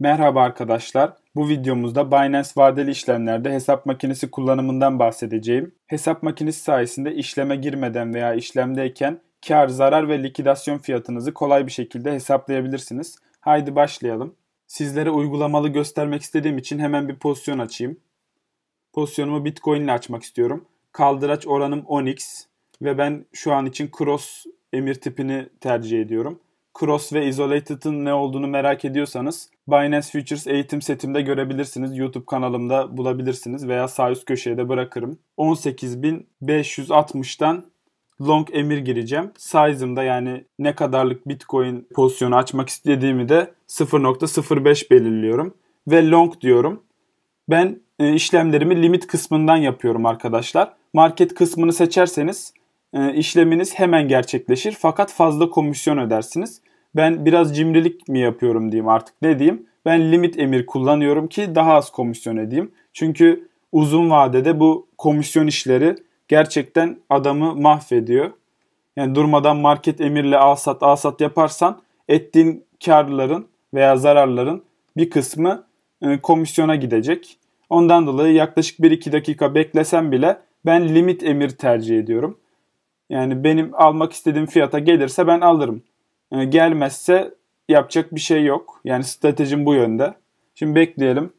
Merhaba arkadaşlar. Bu videomuzda Binance vadeli işlemlerde hesap makinesi kullanımından bahsedeceğim. Hesap makinesi sayesinde işleme girmeden veya işlemdeyken kar, zarar ve likidasyon fiyatınızı kolay bir şekilde hesaplayabilirsiniz. Haydi başlayalım. Sizlere uygulamalı göstermek istediğim için hemen bir pozisyon açayım. Pozisyonumu Bitcoin ile açmak istiyorum. Kaldıraç oranım 10x ve ben şu an için Cross emir tipini tercih ediyorum. Cross ve Isolated'ın ne olduğunu merak ediyorsanız Binance Futures eğitim setimde görebilirsiniz. YouTube kanalımda bulabilirsiniz veya sağ üst köşeye de bırakırım. 18.560'tan long emir gireceğim. Size'ımda yani ne kadarlık Bitcoin pozisyonu açmak istediğimi de 0.05 belirliyorum. Ve long diyorum. Ben işlemlerimi limit kısmından yapıyorum arkadaşlar. Market kısmını seçerseniz işleminiz hemen gerçekleşir fakat fazla komisyon ödersiniz. Ben biraz cimrilik mi yapıyorum diyeyim artık ne diyeyim. Ben limit emir kullanıyorum ki daha az komisyon edeyim. Çünkü uzun vadede bu komisyon işleri gerçekten adamı mahvediyor. Yani durmadan market emirle al sat yaparsan ettiğin karların veya zararların bir kısmı komisyona gidecek. Ondan dolayı yaklaşık 1-2 dakika beklesem bile ben limit emir tercih ediyorum. Yani benim almak istediğim fiyata gelirse ben alırım. Gelmezse yapacak bir şey yok. Yani stratejim bu yönde. Şimdi bekleyelim.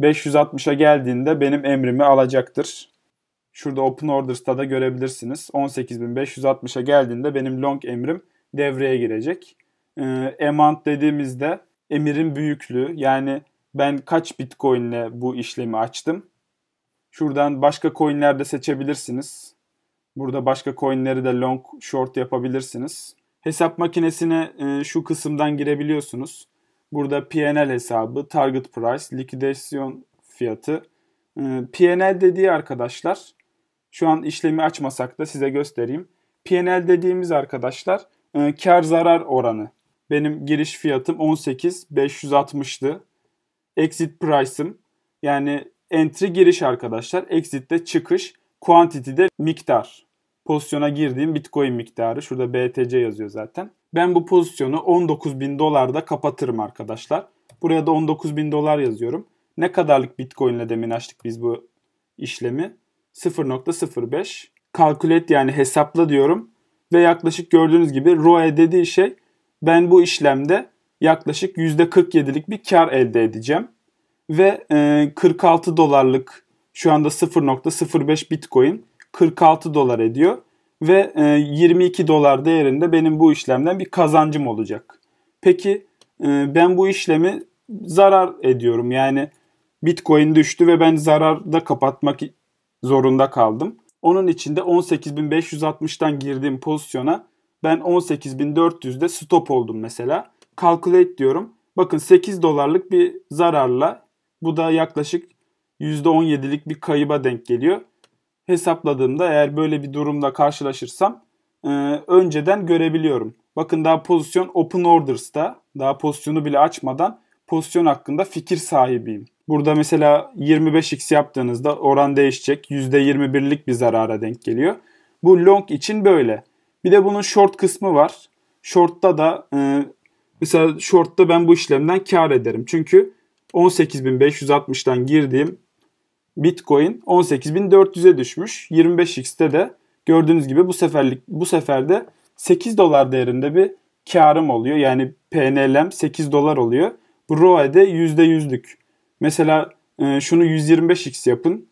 560'a geldiğinde benim emrimi alacaktır. Şurada Open Orders'ta da görebilirsiniz. 18.560'a geldiğinde benim long emrim devreye girecek. Amount dediğimizde emirin büyüklüğü. Yani ben kaç Bitcoin ile bu işlemi açtım. Şuradan başka coinler de seçebilirsiniz. Burada başka coinleri de long, short yapabilirsiniz. Hesap makinesine şu kısımdan girebiliyorsunuz. Burada P&L hesabı, target price, likidasyon fiyatı. P&L dediği arkadaşlar, şu an işlemi açmasak da size göstereyim. P&L dediğimiz arkadaşlar kar zarar oranı. Benim giriş fiyatım 18.560'tı. Exit price'ım yani entry giriş arkadaşlar. Exit de çıkış. Quantity de miktar. Pozisyona girdiğim Bitcoin miktarı. Şurada BTC yazıyor zaten. Ben bu pozisyonu $19.000'da kapatırım arkadaşlar. Buraya da $19.000 yazıyorum. Ne kadarlık Bitcoin ile demin açtık biz bu işlemi? 0.05. Calculate yani hesapla diyorum. Ve yaklaşık gördüğünüz gibi ROE dediği şey ben bu işlemde yaklaşık %47'lik bir kar elde edeceğim. Ve 46 dolarlık şu anda 0.05 Bitcoin 46 dolar ediyor. Ve 22 dolar değerinde benim bu işlemden bir kazancım olacak. Peki ben bu işlemi zarar ediyorum. Yani Bitcoin düştü ve ben zararda kapatmak zorunda kaldım. Onun için de 18.560'tan girdiğim pozisyona ben 18.400'de stop oldum mesela. Calculate diyorum. Bakın 8 dolarlık bir zararla bu da yaklaşık %17'lik bir kayıba denk geliyor. Hesapladığımda eğer böyle bir durumda karşılaşırsam önceden görebiliyorum. Bakın daha pozisyon Open Orders'ta daha pozisyonu bile açmadan pozisyon hakkında fikir sahibiyim. Burada mesela 25x yaptığınızda oran değişecek. %21'lik bir zarara denk geliyor. Bu long için böyle. Bir de bunun short kısmı var. Short'ta da mesela short'ta ben bu işlemden kar ederim. Çünkü 18.560'dan girdiğim Bitcoin 18.400'e düşmüş. 25x'te de gördüğünüz gibi bu sefer de 8 dolar değerinde bir karım oluyor. Yani PNL'm 8 dolar oluyor. Bu ROE'de %100'lük. Mesela şunu 125x yapın.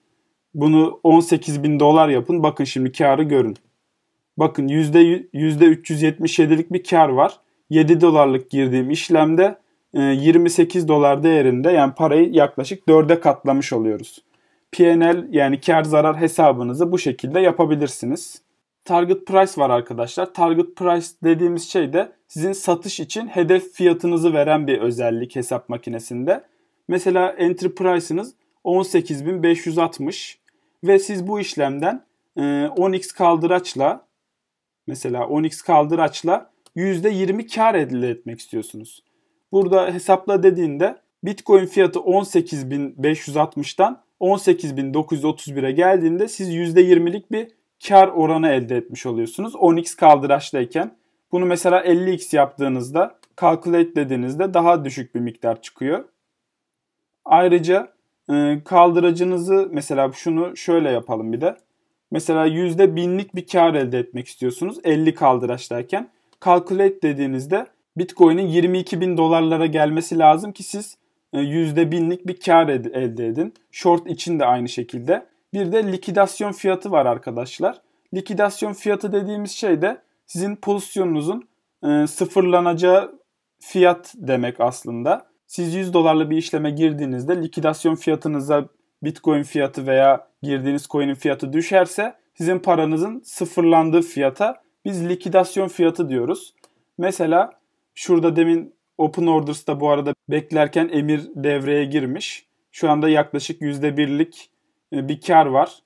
Bunu 18.000 dolar yapın. Bakın şimdi karı görün. Bakın %377'lik bir kar var. 7 dolarlık girdiğim işlemde 28 dolar değerinde yani parayı yaklaşık 4'e katlamış oluyoruz. P&L yani kar zarar hesabınızı bu şekilde yapabilirsiniz. Target price var arkadaşlar. Target price dediğimiz şey de sizin satış için hedef fiyatınızı veren bir özellik hesap makinesinde. Mesela entry price'ınız 18.560 ve siz bu işlemden 10x kaldıraçla mesela 10x kaldıraçla %20 kar elde etmek istiyorsunuz. Burada hesapla dediğinde Bitcoin fiyatı 18.560'tan 18.931'e geldiğinde siz %20'lik bir kar oranı elde etmiş oluyorsunuz. 10x kaldıraçtayken bunu mesela 50x yaptığınızda calculate dediğinizde daha düşük bir miktar çıkıyor. Ayrıca kaldıracınızı mesela şunu şöyle yapalım bir de. Mesela %1000'lik bir kar elde etmek istiyorsunuz 50 kaldıraçtayken. Calculate dediğinizde Bitcoin'in 22.000 dolarlara gelmesi lazım ki siz %1000'lik bir kar elde edin. Short için de aynı şekilde. Bir de likidasyon fiyatı var arkadaşlar. Likidasyon fiyatı dediğimiz şey de sizin pozisyonunuzun sıfırlanacağı fiyat demek aslında. Siz 100 dolarlı bir işleme girdiğinizde likidasyon fiyatınıza Bitcoin fiyatı veya girdiğiniz coin'in fiyatı düşerse sizin paranızın sıfırlandığı fiyata biz likidasyon fiyatı diyoruz. Mesela şurada demin Open Orders'ta bu arada beklerken Emir devreye girmiş. Şu anda yaklaşık %1'lik bir kar var.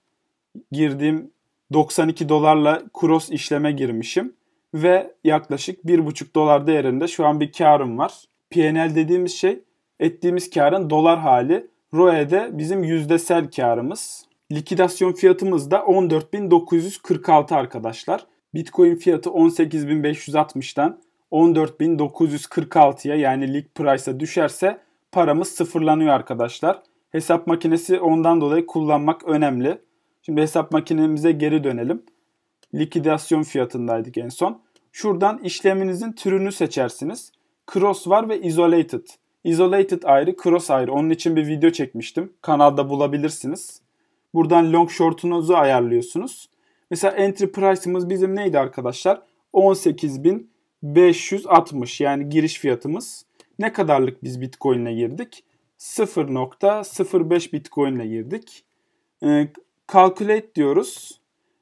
Girdiğim 92 dolarla cross işleme girmişim. Ve yaklaşık 1,5 dolar değerinde şu an bir karım var. P&L dediğimiz şey ettiğimiz karın dolar hali. ROE de bizim yüzdesel karımız. Likidasyon fiyatımız da 14.946 arkadaşlar. Bitcoin fiyatı 18.560'dan 14.946'ya yani lig price'a düşerse paramız sıfırlanıyor arkadaşlar. Hesap makinesi ondan dolayı kullanmak önemli. Şimdi hesap makinemize geri dönelim. Likidasyon fiyatındaydık en son. Şuradan işleminizin türünü seçersiniz. Cross var ve isolated. Isolated ayrı, cross ayrı. Onun için bir video çekmiştim. Kanalda bulabilirsiniz. Buradan long short'unuzu ayarlıyorsunuz. Mesela entry price'ımız bizim neydi arkadaşlar? 18.560 yani giriş fiyatımız. Ne kadarlık biz Bitcoin ile girdik? 0.05 Bitcoin ile girdik. Calculate diyoruz.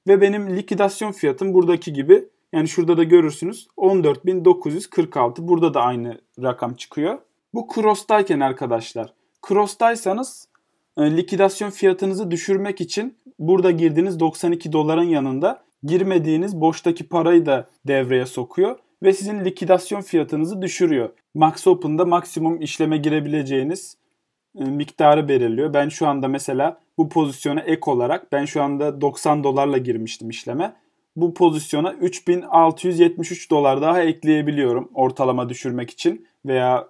Ve benim likidasyon fiyatım buradaki gibi. Yani şurada da görürsünüz 14.946. Burada da aynı rakam çıkıyor. Bu cross'tayken arkadaşlar. Cross'taysanız likidasyon fiyatınızı düşürmek için burada girdiğiniz 92 doların yanında girmediğiniz boştaki parayı da devreye sokuyor. Ve sizin likidasyon fiyatınızı düşürüyor. Max Open'da maksimum işleme girebileceğiniz miktarı belirliyor. Ben şu anda mesela bu pozisyona ek olarak ben şu anda 90 dolarla girmiştim işleme. Bu pozisyona 3.673 dolar daha ekleyebiliyorum ortalama düşürmek için veya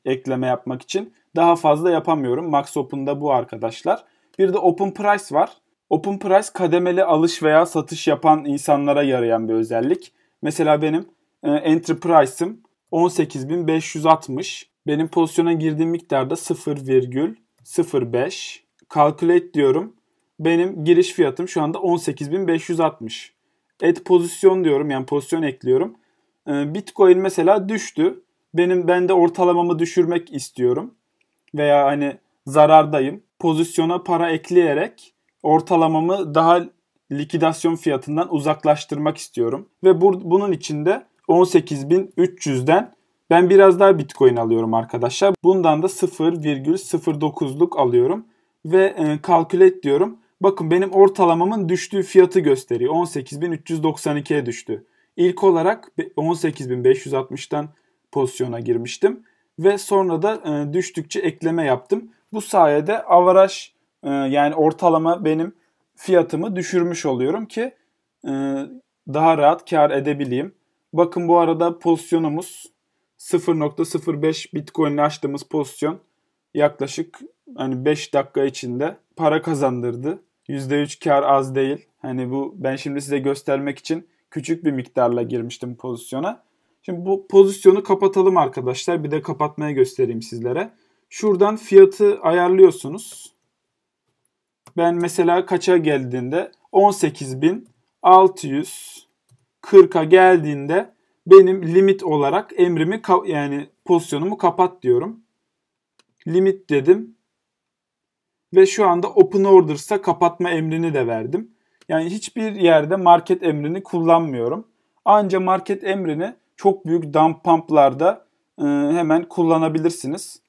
ekleme yapmak için. Daha fazla yapamıyorum. Max Open'da bu arkadaşlar. Bir de Open Price var. Open Price kademeli alış veya satış yapan insanlara yarayan bir özellik. Mesela benim entry price'ım 18.560. Benim pozisyona girdiğim miktar da 0,05. Calculate diyorum. Benim giriş fiyatım şu anda 18.560. Add pozisyon diyorum yani pozisyon ekliyorum. Bitcoin mesela düştü. Ben de ortalamamı düşürmek istiyorum. Veya hani zarardayım. Pozisyona para ekleyerek ortalamamı daha likidasyon fiyatından uzaklaştırmak istiyorum. Ve bunun için de 18.300'den ben biraz daha Bitcoin alıyorum arkadaşlar. Bundan da 0,09'luk alıyorum. Ve calculate diyorum. Bakın benim ortalamamın düştüğü fiyatı gösteriyor. 18.392'ye düştü. İlk olarak 18.560'tan pozisyona girmiştim. Ve sonra da düştükçe ekleme yaptım. Bu sayede average yani ortalama benim fiyatımı düşürmüş oluyorum ki daha rahat kar edebileyim. Bakın bu arada pozisyonumuz 0,05 Bitcoin ile açtığımız pozisyon yaklaşık hani 5 dakika içinde para kazandırdı. %3 kar az değil. Hani bu ben şimdi size göstermek için küçük bir miktarla girmiştim pozisyona. Şimdi bu pozisyonu kapatalım arkadaşlar. Bir de kapatmaya göstereyim sizlere. Şuradan fiyatı ayarlıyorsunuz. Ben mesela kaça geldiğinde 18.640'a geldiğinde benim limit olarak emrimi yani pozisyonumu kapat diyorum. Limit dedim. Ve şu anda Open Orders'a kapatma emrini de verdim. Yani hiçbir yerde market emrini kullanmıyorum. Ancak market emrini çok büyük dump pump'larda hemen kullanabilirsiniz.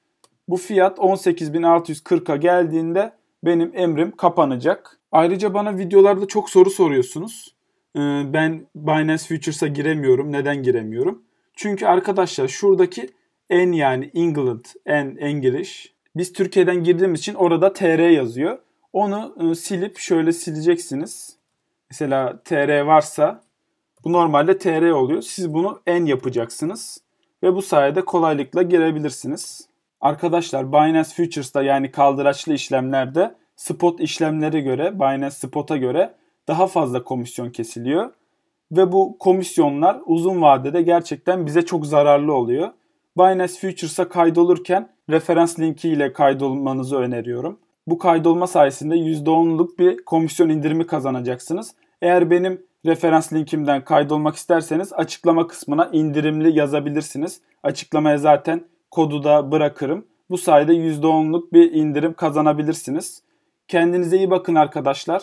Bu fiyat 18.640'a geldiğinde benim emrim kapanacak. Ayrıca bana videolarda çok soru soruyorsunuz. Ben Binance Futures'a giremiyorum. Neden giremiyorum? Çünkü arkadaşlar şuradaki N yani England, English. Biz Türkiye'den girdiğimiz için orada TR yazıyor. Onu silip şöyle sileceksiniz. Mesela TR varsa bu normalde TR oluyor. Siz bunu N yapacaksınız. Ve bu sayede kolaylıkla girebilirsiniz. Arkadaşlar Binance Futures'ta yani kaldıraçlı işlemlerde spot işlemlere göre, Binance Spot'a göre daha fazla komisyon kesiliyor. Ve bu komisyonlar uzun vadede gerçekten bize çok zararlı oluyor. Binance Futures'a kaydolurken referans linki ile kaydolmanızı öneriyorum. Bu kaydolma sayesinde %10'luk bir komisyon indirimi kazanacaksınız. Eğer benim referans linkimden kaydolmak isterseniz açıklama kısmına indirimli yazabilirsiniz. Açıklamaya zaten kodu da bırakırım. Bu sayede %10'luk bir indirim kazanabilirsiniz. Kendinize iyi bakın arkadaşlar.